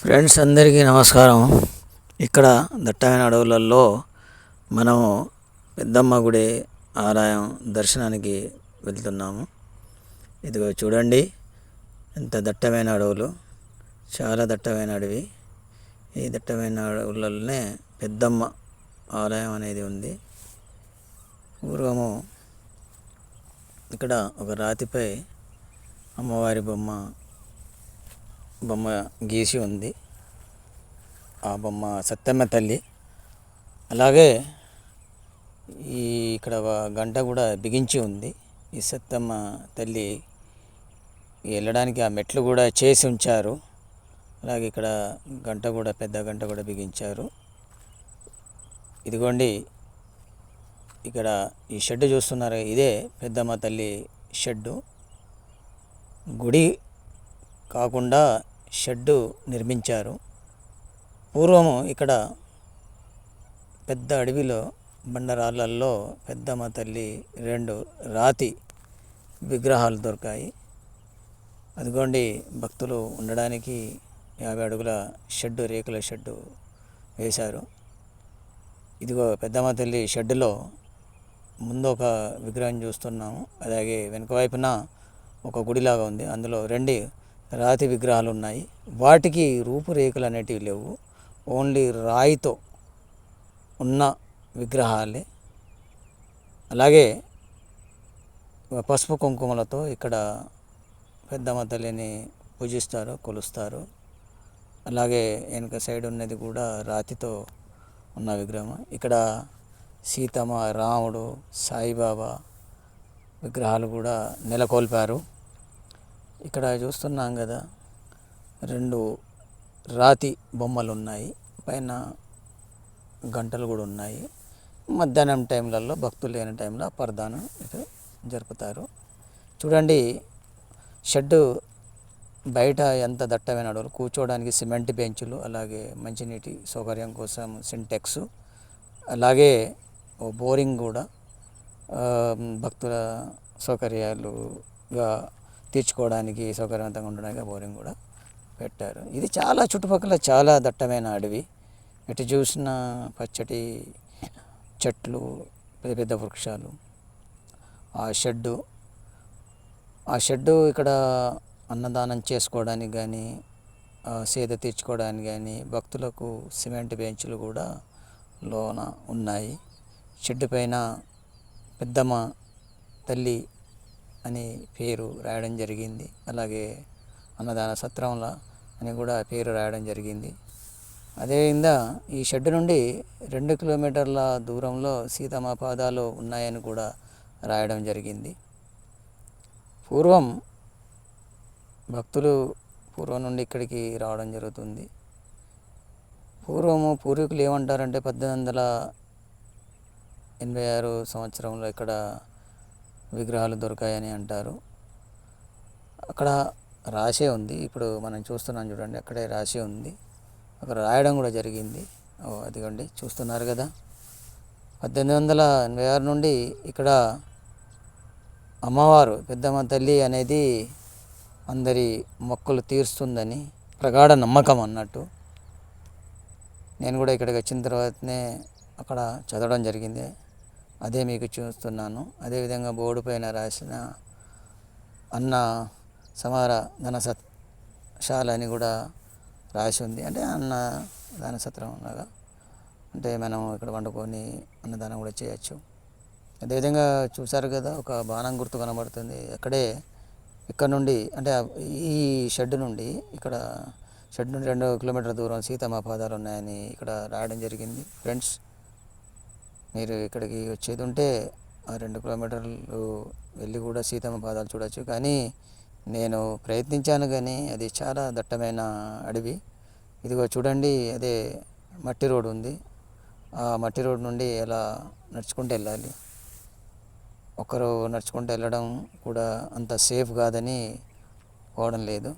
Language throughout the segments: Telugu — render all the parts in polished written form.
ఫ్రెండ్స్ అందరికీ నమస్కారం. ఇక్కడ దట్టమైన అడవులలో మనము పెద్దమ్మ గుడి ఆలయం దర్శనానికి వెళ్తున్నాము. ఇదిగో చూడండి, ఎంత దట్టమైన అడవులు, చాలా దట్టమైన అడవి. ఈ దట్టమైన అడవులలోనే పెద్దమ్మ ఆలయం అనేది ఉంది. పూర్వము ఇక్కడ ఒక రాతిపై అమ్మవారి బొమ్మ గీసి ఉంది. ఆ బొమ్మ సత్తమ్మ తల్లి. అలాగే ఇక్కడ గంట కూడా బిగించి ఉంది. ఈ సత్తమ్మ తల్లి వెళ్ళడానికి ఆ మెట్లు కూడా చేసి ఉంచారు. అలాగే ఇక్కడ గంట కూడా, పెద్ద గంట కూడా బిగించారు. ఇదిగోండి, ఇక్కడ ఈ షెడ్ చూస్తున్నారు, ఇదే పెద్దమ్మ తల్లి షెడ్డు. గుడి కాకుండా షెడ్డు నిర్మించారు. పూర్వము ఇక్కడ పెద్ద అడవిలో బండరాళ్ళల్లో పెద్దమ్మ తల్లి 2 రాతి విగ్రహాలు దొరికాయి. అదిగోండి, భక్తులు ఉండడానికి 50 అడుగుల షెడ్డు, రేకుల షెడ్డు వేశారు. ఇదిగో పెద్దమ్మ తల్లి షెడ్డులో ముందు ఒక విగ్రహం చూస్తున్నాము. అలాగే వెనుక వైపున ఒక గుడిలాగా ఉంది. అందులో 2 రాతి విగ్రహాలు ఉన్నాయి. వాటికి రూపురేఖలు అనేటివి లేవు, ఓన్లీ రాయితో ఉన్న విగ్రహాలే. అలాగే పసుపు కుంకుమలతో ఇక్కడ పెద్దమ్మ తల్లిని పూజిస్తారు, కొలుస్తారు. అలాగే వెనుక సైడ్ ఉన్నది కూడా రాతితో ఉన్న విగ్రహం. ఇక్కడ సీతమ్మ, రాముడు, సాయిబాబా విగ్రహాలు కూడా నెలకొల్పారు. ఇక్కడ చూస్తున్నాం కదా, 2 రాతి బొమ్మలు ఉన్నాయి. పైన గంటలు కూడా ఉన్నాయి. మధ్యాహ్నం టైంలలో, భక్తులు లేని టైంలో పరదానం జరుపుతారు. చూడండి, షెడ్డు బయట ఎంత దట్టమైన అడవులు, కూర్చోవడానికి సిమెంట్ బెంచులు, అలాగే మంచినీటి సౌకర్యం కోసం సింటెక్స్, అలాగే ఓ బోరింగ్ కూడా భక్తుల సౌకర్యాలుగా తీర్చుకోవడానికి, సౌకర్యవంతంగా ఉండడానికి బోరింగ్ కూడా పెట్టారు. ఇది చాలా చుట్టుపక్కల చాలా దట్టమైన అడవి. ఎటు చూసిన పచ్చటి చెట్లు, పెద్ద పెద్ద వృక్షాలు. ఆ షెడ్డు ఇక్కడ అన్నదానం చేసుకోవడానికి కానీ, సేద తీర్చుకోవడానికి కానీ, భక్తులకు సిమెంట్ బెంచులు కూడా లోన ఉన్నాయి. షెడ్డు పైన పెద్దమ్మ తల్లి అని పేరు రాయడం జరిగింది. అలాగే అన్నదాన సత్రంలా అని కూడా పేరు రాయడం జరిగింది. అదేవిధంగా ఈ షెడ్ నుండి 2 కిలోమీటర్ల దూరంలో సీతమ్మ పాదాలు ఉన్నాయని కూడా రాయడం జరిగింది. భక్తులు పూర్వం నుండి ఇక్కడికి రావడం జరుగుతుంది. పూర్వీకులు ఏమంటారంటే 1886 సంవత్సరంలో ఇక్కడ విగ్రహాలు దొరికాయని అంటారు. అక్కడ రాసే ఉంది. ఇప్పుడు మనం చూస్తున్నాం చూడండి, అక్కడే రాసే ఉంది. అక్కడ రాయడం కూడా జరిగింది. అదిగోండి, చూస్తున్నారు కదా. 1886 నుండి ఇక్కడ అమ్మవారు పెద్దమ్మ తల్లి అనేది అందరి మొక్కులు తీరుస్తుందని ప్రగాఢ నమ్మకం అన్నట్టు. నేను కూడా ఇక్కడికి వచ్చిన తర్వాతనే అక్కడ చదవడం జరిగింది. అదే మీకు చూస్తున్నాను. అదేవిధంగా బోర్డు పైన రాసిన అన్న సమార ధనశాల అని కూడా రాసి ఉంది. అంటే అన్న దాన సత్రం లాగా, అంటే మనం ఇక్కడ వండుకొని అన్నదానం కూడా చేయొచ్చు. అదేవిధంగా చూసారు కదా, ఒక బాణం గుర్తు కనబడుతుంది. ఇక్కడ నుండి, అంటే ఈ షెడ్ నుండి 2 కిలోమీటర్ల దూరం సీతమ్మ పాదాలు ఉన్నాయని ఇక్కడ రాయడం జరిగింది. ఫ్రెండ్స్, మీరు ఇక్కడికి వచ్చేది ఉంటే ఆ 2 కిలోమీటర్లు వెళ్ళి కూడా సీతమ్మ పాదాలు చూడవచ్చు. కానీ నేను ప్రయత్నించాను, కానీ అది చాలా దట్టమైన అడవి. ఇదిగో చూడండి, అదే మట్టి రోడ్ ఉంది. ఆ మట్టి రోడ్ నుండి ఎలా నడుచుకుంటూ వెళ్ళాలి. ఒకరు నడుచుకుంటూ వెళ్ళడం కూడా అంత సేఫ్ కాదని పోవడం లేదు.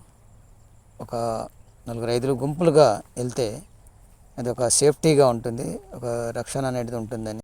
ఒక 4-5 గుంపులుగా వెళ్తే అది ఒక సేఫ్టీగా ఉంటుంది, ఒక రక్షణ అనేది ఉంటుందని